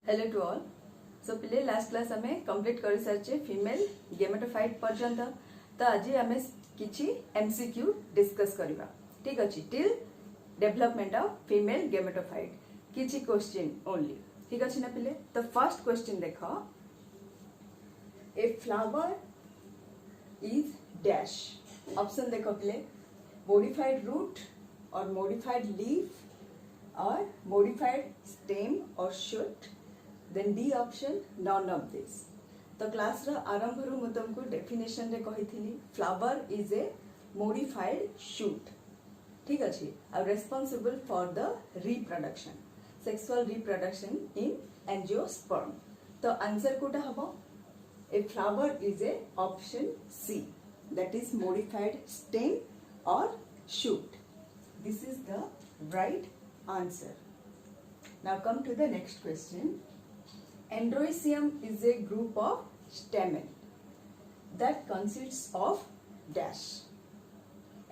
Hello to all. सो पिले last class हमें complete कर सारी फीमेल गेमेटोफाइट पर्यंत। तो आज आम किसी एमसीक्यू डिस्कस करवा। ठीक अच्छे till development of female gametophyte किसी क्वेश्चन ओनली। ठीक अच्छे ना पिले। तो फर्स्ट क्वेश्चन देख, ए फ्लावर इज डैश। ऑप्शन देखो पिले, modified root or modified leaf or modified stem or shoot. Then D option, none of this. तो क्लास रो आरंभ रु मु तुमको डेफिनेशन रे कहिथिली flower is a modified shoot। ठीक अछि, और responsible for the reproduction, sexual reproduction in angiosperm. तो आंसर कोटा हबो, a flower is a option C, that is modified stem or shoot. This is the right answer. Now come to the next question. Androecium is a group of stamen that consists of dash.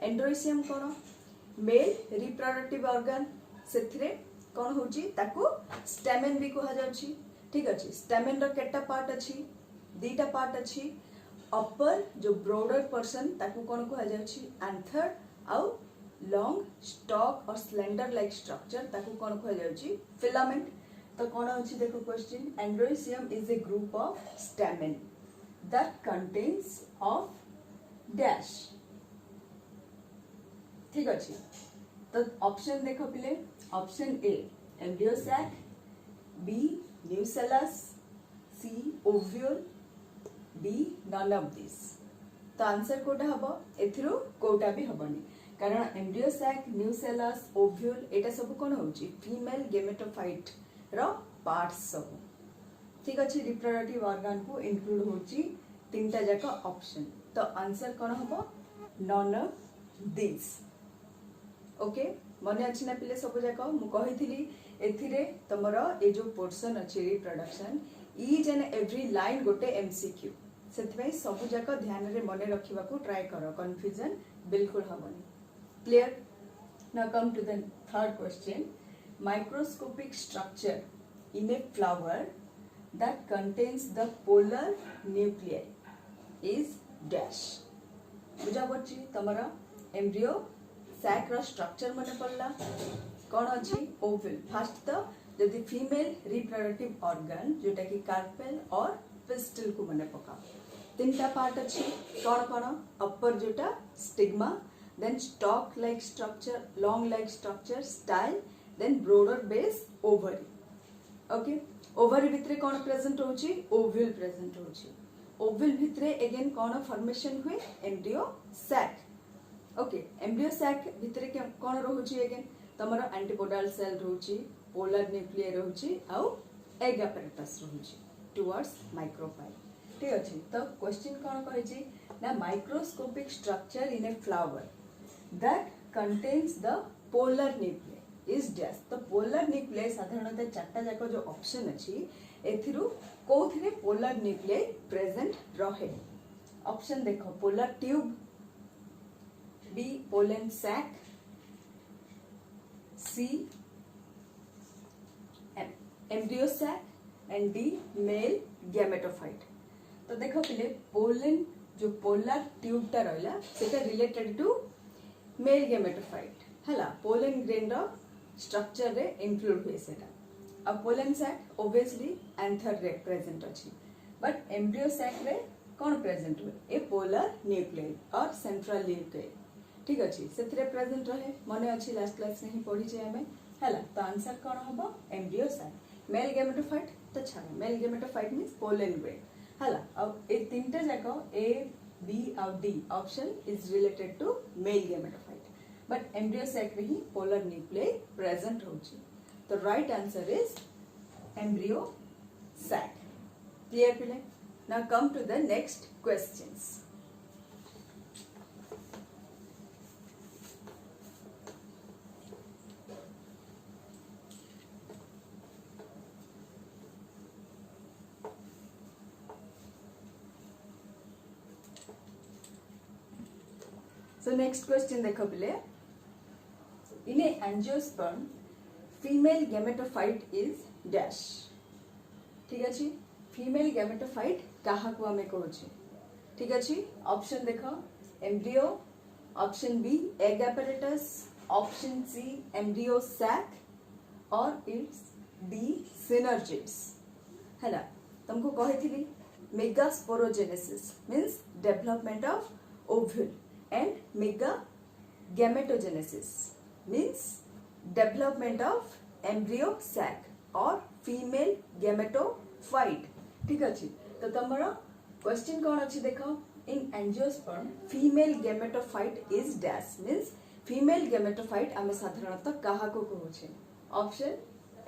Androecium कौन? Male reproductive organ से कौन होची ताको stamen भी कहा जाउची। ठीक अछि, stamen रो केटा पार्ट अछि, दीटा पार्ट अछि। अपर जो ब्रोडर पर्सन ताको कौन कहा जाउची एंथर, आउ लॉन्ग स्टॉक और स्लेंडर लाइक स्ट्रक्चर ताको कौन कहा जाउची फिलामेंट। तो कौन अछि देखो question, androecium is a group of stamen that contains of dash. ठीक अछि, तो ऑप्शन देखो पिले, option A embryo sac, B nucellus, C ovule, D none of this. तो आंसर कोटा हबो, एथिरो कोटा भी हबनी, कारण एम्ब्रियो सैक, न्यूसेलस, ओव्यूल एटा सब कोन होची फीमेल गेमेटोफाइट रो पार्ट्स सब। ठीक अछि, रिप्रोडक्टिव ऑर्गन को इंक्लूड होची तीनटा जाका ऑप्शन। तो आंसर कोन हबो, नन ऑफ दिस। ओके, मने अछि ना पिले सब जाका मु कहिथिली एथिरे तमरो ए जो पोर्शन अछि reproduction, each and every line गोटे एमसीक्यू, सेथबै सब जाका ध्यान रे मने रखिबा को ट्राई करो, कंफ्यूजन बिल्कुल हबनी। Clear? Now come to the third question, microscopic structure in a flower that contains the polar nuclei is dash. बुझा पड़छि तमरा एम्ब्रियो सैक रो स्ट्रक्चर मने पड़ला कौन अछि ओवल। फर्स्ट तो जदि फीमेल रिप्रोडक्टिव ऑर्गन जोटा कि कार्पेल और पिस्टल को मने पका, तीनटा पार्ट अछि कौन कौन, अपर जोटा stigma, then stalk like structure, long like structure, style, then broader base, ovary. Okay, ovary भितरे कौन प्रेजेंट होची, ओव्यूल प्रेजेंट होची। ओव्यूल भितरे अगेन कौन फॉर्मेशन हुए, embryo sac. Okay, embryo sac भितरे कौन रहूची अगेन तमरो एंटीपोडल सेल रहूची, पोलर न्यूक्लियर रहूची, आउ एग apparatus रहूची टुवर्ड्स माइक्रोफाइल। ठीक अछि, तो क्वेश्चन कौन कहिछि ना, microscopic structure in a flower that contains the polar nuclei is dash. तो पोलर न्यूक्लियाई साधारणतः चारटा जाक जो ऑप्शन अछि एथिरु कोथिरे पोलर न्यूक्लियाई प्रेजेंट रहे। ऑप्शन देखो, polar tube, B pollen sac, C embryo sac, and D male gametophyte. तो देखो पिले, पोलन जो पोलर ट्यूब टा रहला सेटा रिलेटेड टू मेल गैमेटोफाइट हला, पोलन ग्रेन रो स्ट्रक्चर रे इंक्लूड हुए सेटा। अब पोलन सैक ऑब्वियसली एंथर रे प्रेजेंट अछि, बट एम्ब्रियो सैक रे कौन प्रेजेंट हुए, ए पोलर न्यूक्लियाई और सेंट्रल न्यूक्लियाई। ठीक अछि, सेथरे प्रेजेंट रहे, मने अछि लास्ट क्लास में ही पढ़ी जे हमें हला। तो आंसर कौन हबो, एम्ब्रियो सैक। मेल गेमेटोफाइट तो छाड़, male gametophyte means pollen grain हला। अब ए तीनटा जाको ए बी और D option is related to male gametophyte, but embryo sac रे ही पोलर न्यूक्लियाई प्रेजेंट होची। तो right answer is embryo sac. Clear पिले? Now come to the next questions. So next question देखो पिले, in a angiosperm female gametophyte is dash. अछि female gametophyte काहा को हमें कहूचे ठीक अछि ऑप्शन देखो embryo option B egg apparatus option C embryo sac और इट्स डी synergids हैला तुमको कही megasporogenesis means development of ovule and mega gametogenesis means development of embryo sac और फीमेल गैमेटोफाइट ठीक अच्छी तो तुमर क्वेश्चन कौन अच्छी देखो in angiosperm female gametophyte is dash means female gametophyte आमे साधारणतः कहा को कहूचे ऑप्शन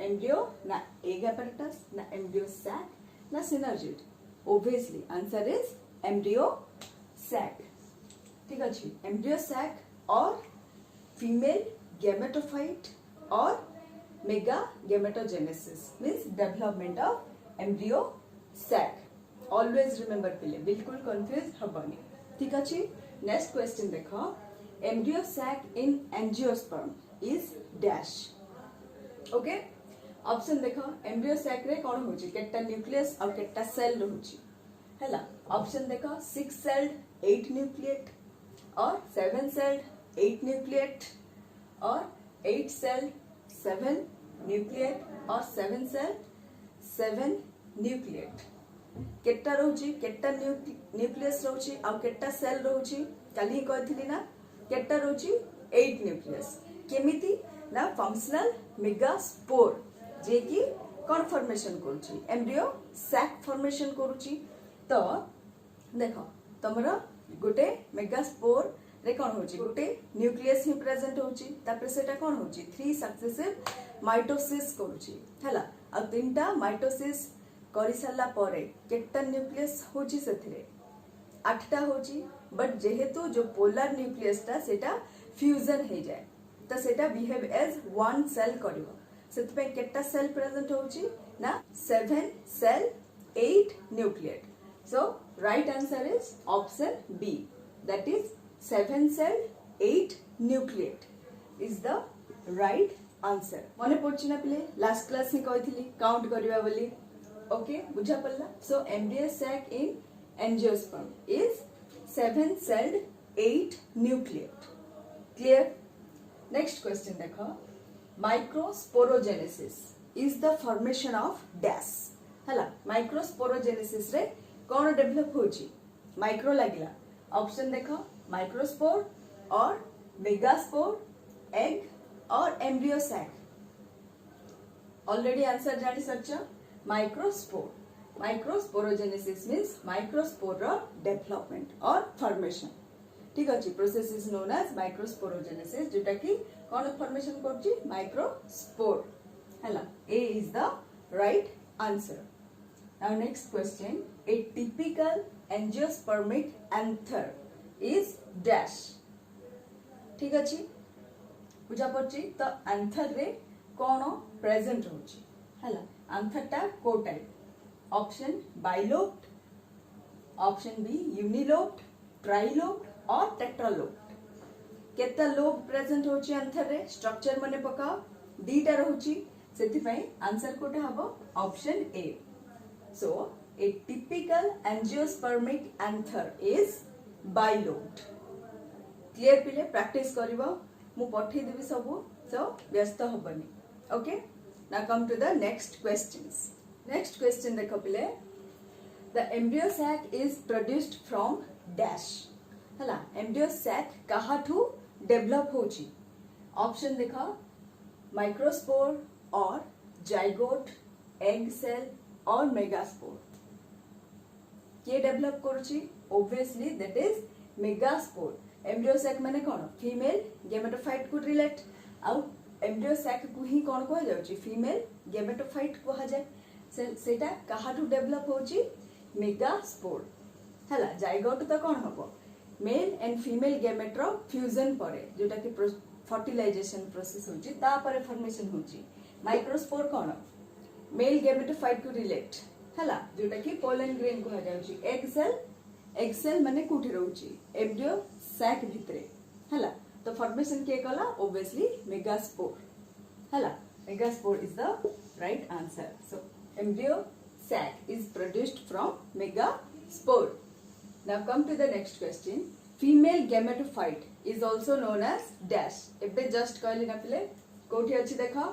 एम्ब्रियो ना एग apparatus ना एम्ब्रियो सैक ना synergid obviously answer is embryo sac ठीक अच्छी एम्ब्रियो सैक और फीमेल गैमेटोफाइट और mega gametogenesis means development of embryo sac always remember पिले बिल्कुल कंफ्यूज हबनी ठीक अच्छी नेक्स्ट क्वेश्चन देखो embryo sac in angiosperm is dash okay option देखो एम्ब्रियो सैक रे कोन होची केटा न्यूक्लियस और केटा सेल रहूची हैला ऑप्शन देखो 6 सेल्ड 8 न्यूक्लिएट और 7 सेल्ड 8 न्यूक्लिएट और 8 सेल्ड 7 न्यूक्लिएट और 7 सेल्ड 7 न्यूक्लिएट केटा रहूची केटा न्यूक्लियस रहूची और केटा सेल रहूची काली कहथिली ना केटा रहूची 8 न्यूक्लियस केमिति ना फंक्शनल मेगास्पोर जे कि कौन फॉर्मेशन करूची एम्ब्रियो सैक फॉर्मेशन करूची तो देखो तमरा गोटे मेगास्पोर रे कौन होची गोटे न्यूक्लियस ही प्रेजेंट होची तापर सेटा कौन होची 3 सक्सेसिव माइटोसिस करूची हैला आ तीनटा माइटोसिस करि साला परे केटा न्यूक्लियस होची सेथिरे 8टा होची बट जेहेतु जो पोलर न्यूक्लियस ता सेटा फ्यूजन हे जाए तो सेटा बिहेव एज वन सेल करिवो सेतपे केटा सेल प्रेजेंट होची ना 7 cell 8 nucleate so right answer is option B that is 7 cell 8 nucleate is the right answer मने पड़छि ना पिले लास्ट क्लास में कहिथिली काउंट करिवा बोली ओके बुझा पड़ला so embryo sac in angiosperm is 7 celled 8 nucleate clear next question देखो microsporogenesis is the formation of dash हला माइक्रोस्पोरोजेनेसिस रे कौन डेवलप होची माइक्रो लागिला ऑप्शन देखो माइक्रोस्पोर और मेगास्पोर एग और एम्ब्रियो सैक ऑलरेडी आंसर जानी सच्चा माइक्रोस्पोर माइक्रोस्पोरोजेनेसिस मीन्स माइक्रोस्पोर रो डेवलपमेंट और फॉर्मेशन ठीक अच्छी process is known as microsporogenesis जोटा कि कौन फॉर्मेशन करची माइक्रोस्पोर हैला A is the right answer now next question a typical angiospermic anther is dash ठीक अच्छी बुझा पड़ची तो एंथर रे कौन प्रेजेंट होची हैला एंथर टा को type option bilobed option B unilobed trilobed और टेट्रालोब्ड केता लोब प्रेजेंट होची आंसर रे स्ट्रक्चर मने पकाओ दीटा रहूची सेति पई आंसर कोटा हबो option A so a typical angiospermic anther is bilobed clear पिले प्रैक्टिस करिवो मु पठै देबी सब सो व्यस्त हबनी okay now come to the next question देखो पिले the embryo sac is produced from dash हला एम्ब्रियो सैक कहाठू डेवलप होची ऑप्शन देखो माइक्रोस्पोर और जाइगोट एग सेल और मेगास्पोर के डेवलप करूची obviously that is megaspore embryo sac माने कोन फीमेल गैमेटोफाइट को रिलेट आउ एम्ब्रियो सैक को ही कोन को जाउची फीमेल गैमेटोफाइट को जाए सेटा कहाठू डेवलप होची मेगास्पोर हला जाइगोट तो कोन हबो मेल एंड फीमेल गैमेट रो फ्यूजन परे जोटा कि फर्टिलाइजेशन प्रोसेस होची ता परे फॉर्मेशन होची माइक्रोस्पोर कोन मेल गैमेटोफाइट को रिलेट हला जोटा कि पोलन ग्रेन को जाउची एग सेल माने कोठी रहउची एम्ब्रियो सैक भितरे हला तो फॉर्मेशन के कला ऑब्वियसली मेगास्पोर हला megaspore is the right answer so embryo sac is produced from megaspore. Now come to the next question. Female gametophyte is also known as dash. एबे just कहली ना पिले कोठी अछि देखा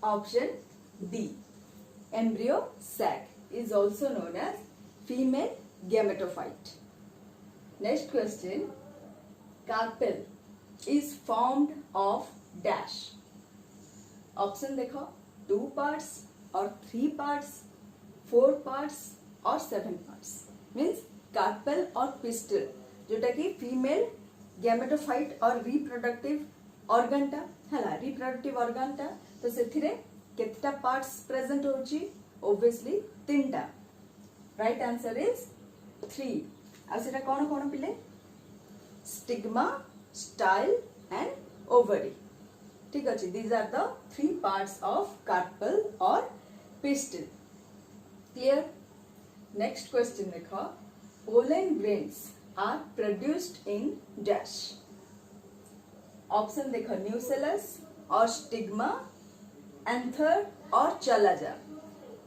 option D. Embryo sac is also known as female gametophyte. Next question. Carpel is formed of dash. Option देखो 2 parts or 3 parts, 4 parts or 7 parts. Means carpel or pistil जोटा कि फीमेल गैमेटोफाइट और रिप्रोडक्टिव ऑर्गन टा हला reproductive organ टा तो सेथिरे केतटा पार्ट्स प्रेजेंट होची ऑब्वियसली 3टा. Right answer is 3. आ सेटा कोन कोन पिले स्टिग्मा, स्टाइल एंड ओवरी. ठीक अछि. These are the 3 parts of carpel और pistil. Clear? Next question देखो. Pollen grains are produced in dash. Option देखो nucellus और stigma, anther और chalaza.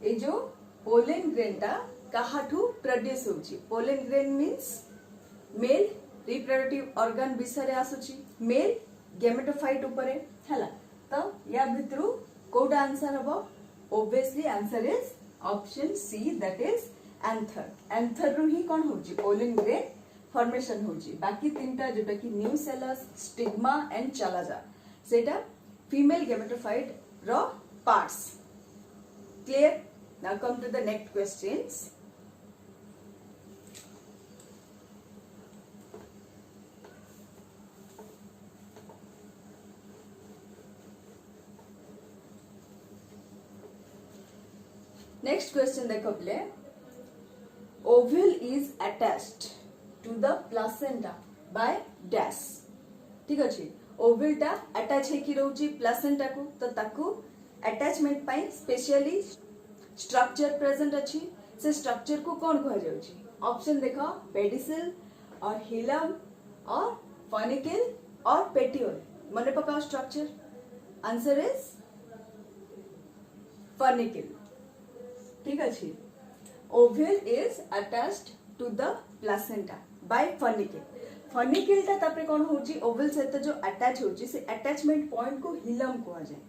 ये जो pollen grain टा काहाठू produce होची. Pollen grain means male reproductive organ विषय आसुची. Male gametophyte उपरे हला. तो या भितरु कोडा आंसर हबो. Obviously answer is option C, that is anther. Anther रू ही कौन होची pollen grain formation होची. बाकी 3टा जोटा कि nucellus, stigma and chalaza सेटा female gametophyte row parts. Clear? Now come to the next questions. Next question देखो play. Ovule is attached to the placenta by dash. ठीक अछि. Ovule टा attach है कि रहउची placenta को तो ताकू attachment पाई स्पेशली structure present अछि. से structure को कौन कहा जाउची? Option देखो pedicel और hilum और funicle और petiole. मने पकाओ structure. Answer is funicle. ठीक अछि. Ovule is attached to the placenta by funicle. Funicle टा तापरे कोन होची ovule सहित जो attach होची से attachment point को hilum को आ जाए.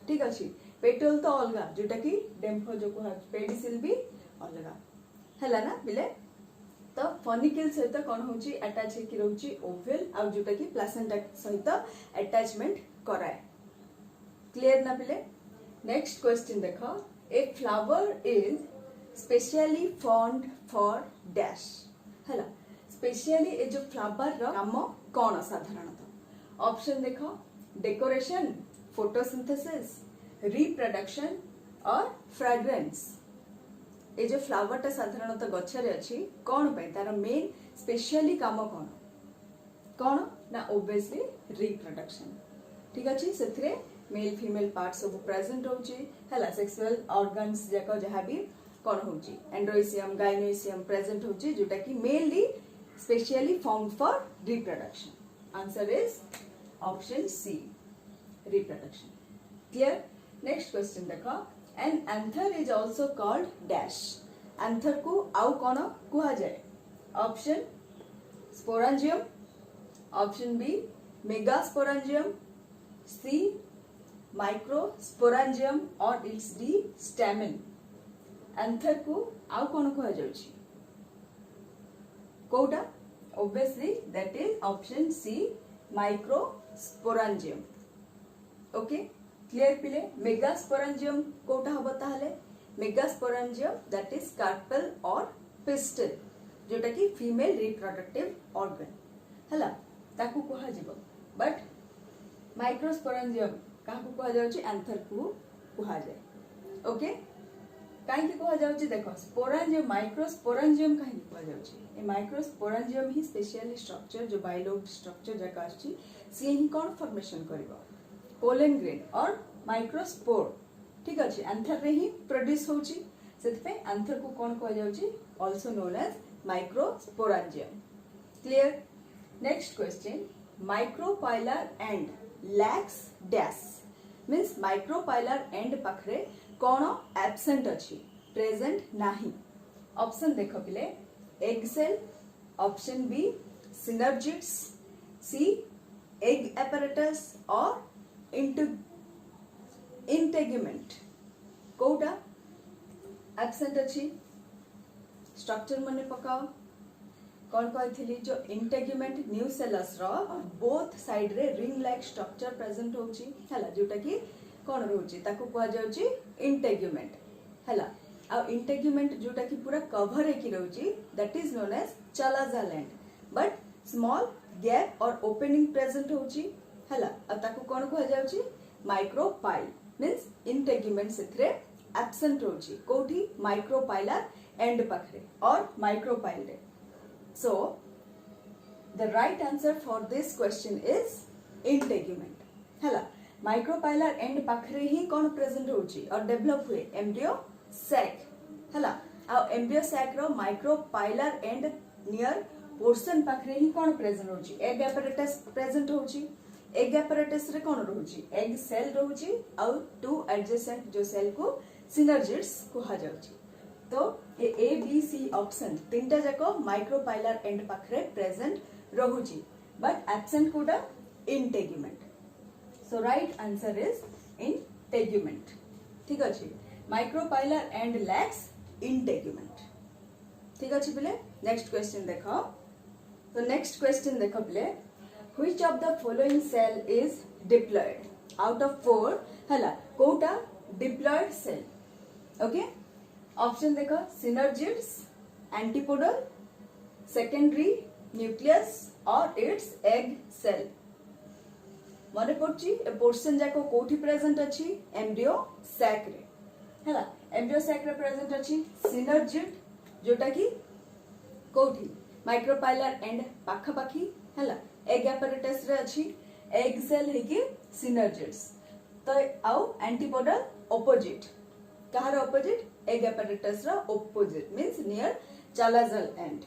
ठीक अछि. petiole तो अलगा जोटा कि डेम्फो जो को pedicel भी अलगा हला ना बिले. तो funicle सहित कोन होची attach है कि रहउची ovule आ जोटा कि placenta सहित attachment कराए. क्लियर ना बिले. नेक्स्ट क्वेश्चन देखो. A flower is specially formed for dash. हला स्पेशली ए जो फ्लावर रो काम कोन साधारणतः. ऑप्शन देखो डेकोरेशन, फोटोसिंथेसिस, रिप्रोडक्शन और फ्रेग्रेंस. ए जो फ्लावर टा साधारणतः गछरे अछि कोन पय तार मेन स्पेशली काम कोन कोन ना ऑब्वियसली रिप्रोडक्शन. ठीक अछि. सेथरे मेल फीमेल पार्ट सब प्रेजेंट होची हला सेक्सुअल ऑर्गन्स जाको जहा भी कोन होची एंड्रोइसियम, गाइनोइसियम प्रेजेंट होची जोटा कि mainly specially formed for reproduction. Answer is option C, reproduction. Clear? Next question देखो. An anther is also called dash. Anther को आउ कोन कुहा जाय? Option sporangium, option B megasporangium, C microsporangium और इट्स डी स्टैमेन. एंथर को आउ कोन कहा जाउची कोटा? Obviously that is option C microsporangium. Okay clear पिले. मेगास्पोरांजियम कोटा हबो ताहले megasporangium that is carpel or pistil जोटा कि फीमेल रिप्रोडक्टिव ऑर्गन हला ताकू कहा जिवो. बट माइक्रोस्पोरांजियम काहू कहा जाउची एंथर को कहा जाय. ओके काहे की कहा जाउची देखो स्पोरांजियम माइक्रोस्पोरांजियम काहे कहा जाउची. ए माइक्रोस्पोरांजियम ही स्पेशली स्ट्रक्चर जो बाइलोब स्ट्रक्चर जका आछि से ही कोन फॉर्मेशन करबो पोलन ग्रेन और माइक्रोस्पोर. ठीक अछि. एंथर रे ही प्रोड्यूस होची सेत पे एंथर को कोन कहा जाउची also known as microsporangium. Clear? Next question. Micropylar end lacks dash means micropylar end पाखरे कौन एब्सेंट अच्छी प्रेजेंट नाही ऑप्शन देख पिले egg cell option B synergids C egg apparatus or integument कोटा एब्सेंट अच्छी स्ट्रक्चर मन पकाओ कौन कही जो इंटेग्यूमेंट न्यूसेलस रो बोथ साइड रे रिंग लाइक स्ट्रक्चर प्रेजेंट होची हला जोटा की कौन रोची ताको कहा जाउची इंटेग्यूमेंट हला आ इंटेग्यूमेंट जोटा की पूरा कवर हेकी रोची that is known as chalazal end but small gap or opening present होची हला आ ताको कौन कहा जाउची माइक्रोपाइल मींस इंटेग्यूमेंट सेथरे एब्सेंट होची कोठी माइक्रोपाइलर एंड पाखरे और माइक्रोपाइल रे so the right answer for this question is integument हला माइक्रोपाइलर एंड पाखरे ही कौन प्रेजेंट होची और डेवलप हुए एम्ब्रियो सैक हला आ एम्ब्रियो सैक रो माइक्रोपाइलर एंड नियर पोर्शन पाखरे ही कौन प्रेजेंट होची एग apparatus प्रेजेंट होची एग apparatus रे कौन रहूची एग सेल रहूची और टू एडजेसेंट जो सेल को सिनर्जिड्स कहा जाउची तो ए बी सी ऑप्शन तीनटा जाको माइक्रोपाइलर एंड पाखरे प्रेजेंट रहूची बट एब्सेंट कोटा integument so right answer is integument ठीक अछि माइक्रोपाइलर एंड लैक्स इंटेग्यूमेंट ठीक अछि पिले नेक्स्ट क्वेश्चन देखो तो नेक्स्ट क्वेश्चन देखो पिले which of the following cell is diploid out of 4 हला कोटा डिप्लॉयड सेल ओके ऑप्शन देखो सिनर्जिड्स एंटीपोडल सेकेंडरी न्यूक्लियस और इट्स एग सेल मने पड़ची ए पोर्शन जाको कोठी प्रेजेंट अछि एम्ब्रियो सैक रे हला एम्ब्रियो सैक रे प्रेजेंट अछि सिनर्जिड जोटा की कोठी माइक्रोपाइलर एंड पाखा पाखी हला एग apparatus रे अछि एग सेल हे की सिनर्जिड्स तो आउ एंटीपोडल ऑपोजिट कहार ऑपोजिट एग apparatus रा ऑपोजिट मींस नियर चालाजल एंड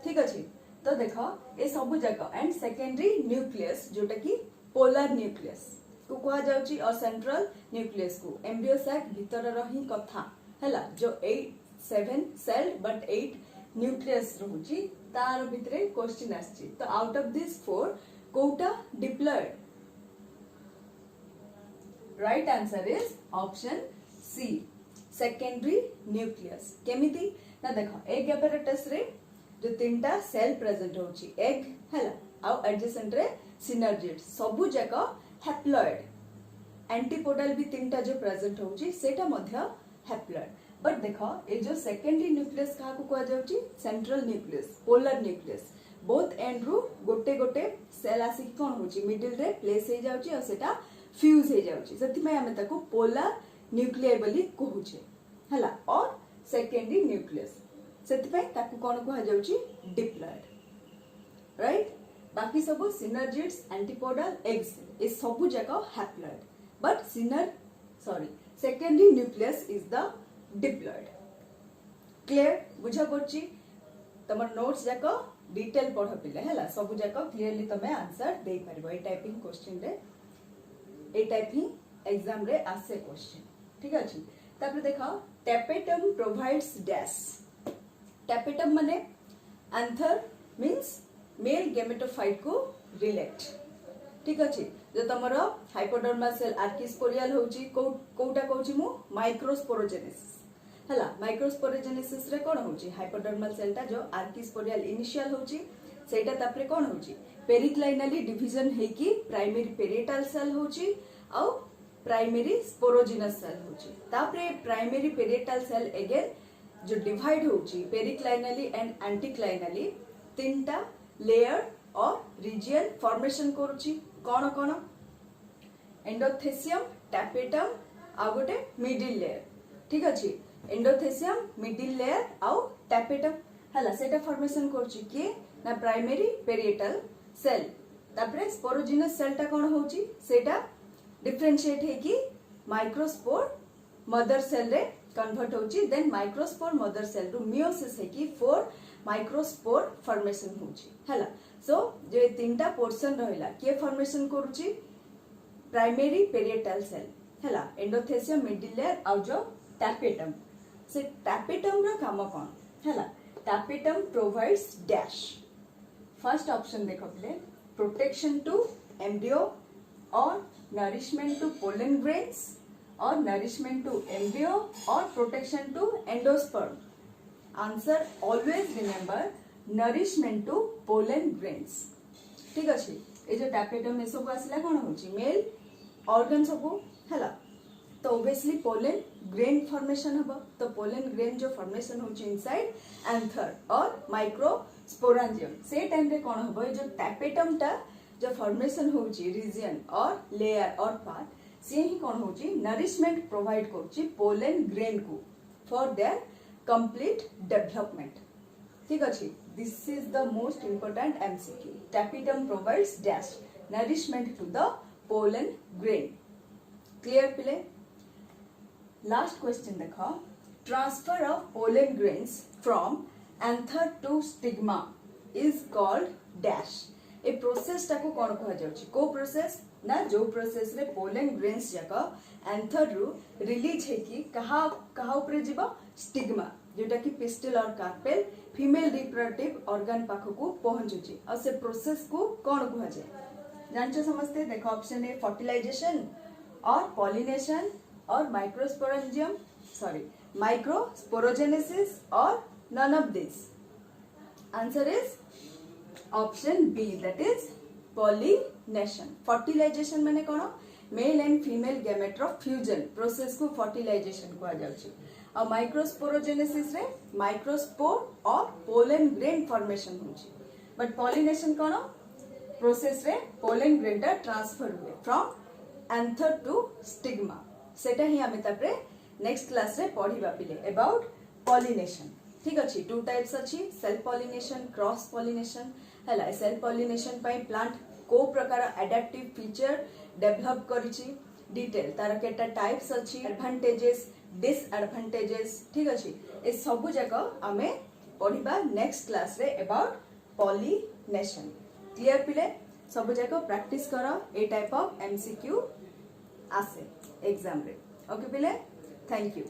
ठीक अछि तो देखो ए सब जगह एंड सेकेंडरी न्यूक्लियस जोटा की पोलर न्यूक्लियस को कहा जाउची और सेंट्रल न्यूक्लियस को एम्ब्रियो सैक भीतर रही कथा हला जो 7 सेल्ड बट 8 न्यूक्लियस रहूची तार भितरे क्वेश्चन आछि तो आउट ऑफ दिस 4 कोटा diploid right answer is option C secondary nucleus केमिति ना देखो एग apparatus रे जो तीनटा सेल प्रेजेंट होची एग हला आउ एडजेसेंट रे सिनर्जिड सबु जाको हैप्लॉयड एंटीपोडल भी तीनटा जो प्रेजेंट होची सेटा मध्य हैप्लॉयड बट देखो ए जो सेकेंडरी न्यूक्लियस कहा को कहा जाउची central nucleus polar nucleus both end रु गोटे गोटे सेल आसी कोन होची मिडिल रे प्लेस हे जाउची और सेटा फ्यूज हे जाउची सेति में हमें ताको पोलर न्यूक्लियर बोली कहूचे हला और सेकेंडरी न्यूक्लियस सेति पे ताको कोन कहा जाउची डिप्लॉयड राइट बाकी सब सिनर्जिड्स एंटीपोडल एग्स ए सब जगह haploid but secondary nucleus is the diploid clear बुझा पड़ची तमर नोट्स जाको डिटेल पढ़ पिले हला सब जाको क्लियरली तमे आंसर दे परबो ए टाइपिंग क्वेश्चन रे ए टाइप ही एग्जाम रे आसे क्वेश्चन ठीक अछि तापर देखो टैपेटम प्रोवाइड्स डैश टैपेटम माने एंथर मींस मेल गेमेटोफाइट को रिलेट ठीक अछि जो तमरो हाइपोडर्मल सेल आर्किस्पोरियल होची कोटा कहूची मु माइक्रोस्पोरोजेनेसिस हला माइक्रोस्पोरोजेनेसिस रे कोन होची हाइपोडर्मल सेलटा जो आर्किस्पोरियल इनिशियल होची सेटा तापरे कोन होची पेरिक्लाइनली डिवीजन हेकी प्राइमरी पेरिएटल सेल होची आ प्राइमरी स्पोरोजिनस सेल होची तापरे प्राइमरी पेरिएटल सेल अगेन जो डिवाइड होची पेरिक्लाइनली एंड एंटीक्लाइनली तीनटा लेयर और रीजियन फॉर्मेशन करूची कोन कोन एंडोथेसियम टैपेटम आ गोटे मिडिल लेयर ठीक अछि एंडोथेसियम मिडिल लेयर आ टैपेटम हला सेटा फॉर्मेशन करूची के ना प्राइमरी पेरिएटल सेल तापरे स्पोरोजिनस सेलटा कोन होची सेटा डिफरेंशिएट हे कि माइक्रोस्पोर मदर सेल रे कन्वर्ट होची then microspore mother cell to meiosis है कि 4 माइक्रोस्पोर फॉर्मेशन होची हला सो जो तीनटा पोर्शन रहला के फॉर्मेशन करूची प्राइमरी पेरिएटल सेल हैला एंडोथेसियम मिडिल लेयर और जो टैपेटम से टैपेटम रो काम कोन हैला tapetum provides dash first option देखो प्ले प्रोटेक्शन टू एम्ब्रियो और नरिशमेंट टू पोलन ग्रेन्स और नरिशमेंट टू एम्ब्रियो और protection to endosperm answer always remember nourishment to pollen grains ठीक अच्छे ये जो टैपेटम ये सब आसला कौन होची मेल ऑर्गन सब हैला तो ऑब्वियसली पोलन ग्रेन फॉर्मेशन हबो तो पोलन ग्रेन जो फॉर्मेशन होची इनसाइड एंथर और माइक्रोस्पोरेंजियम से टाइम रे कोन हबो जो टैपेटम टा जो फॉर्मेशन होची रीजन और लेयर और पार्ट से ही कोन होची नरिशमेंट प्रोवाइड करची पोलन ग्रेन को फॉर देयर कंप्लीट डेवलपमेंट ठीक अछि this is the most important MCQ tapetum provides dash nourishment to the pollen grain clear पिले लास्ट क्वेश्चन देखो transfer of pollen grains from anther to stigma is called dash a process टाको कोन कहा जाउची को process ना जो process रे पोलन ग्रेन्स जाका एंथर रु रिलीज है कि कहा ऊपर जीवा स्टिग्मा जोटा कि पिस्टल और कार्पेल फीमेल रिप्रोडक्टिव ऑर्गन पाखो को पहुंचुची और से प्रोसेस को कोन कहा जाय जानचो समझते देखो option A fertilization or pollination or microsporogenesis or none of this answer is option B that is pollination fertilization माने कोन मेल एंड फीमेल गैमेट रो फ्यूजन प्रोसेस को फर्टिलाइजेशन कहा जाउची और माइक्रोस्पोरोजेनेसिस रे microspore or pollen grain formation होची but pollination कोन प्रोसेस रे पोलन ग्रेन टा ट्रांसफर हुए फ्रॉम एंथर टू स्टिग्मा सेटा ही आमे तापरे नेक्स्ट क्लास रे पढिबा पिले अबाउट पॉलिनेशन ठीक अछि टू टाइप्स अछि सेल्फ पॉलिनेशन क्रॉस पॉलिनेशन हला सेल्फ पॉलिनेशन पई प्लांट को प्रकार एडेप्टिव फीचर डेवलप करिछि डिटेल तार केटा टाइप्स अछि एडवांटेजेस डिसएडवांटेजेस ठीक अछि ए सब जगह आमे पढिबा नेक्स्ट क्लास रे अबाउट पॉलिनेशन क्लियर पिले सब जगह प्रैक्टिस करो ए टाइप ऑफ एमसीक्यू आसे एग्जाम रे ओके पिले थैंक यू।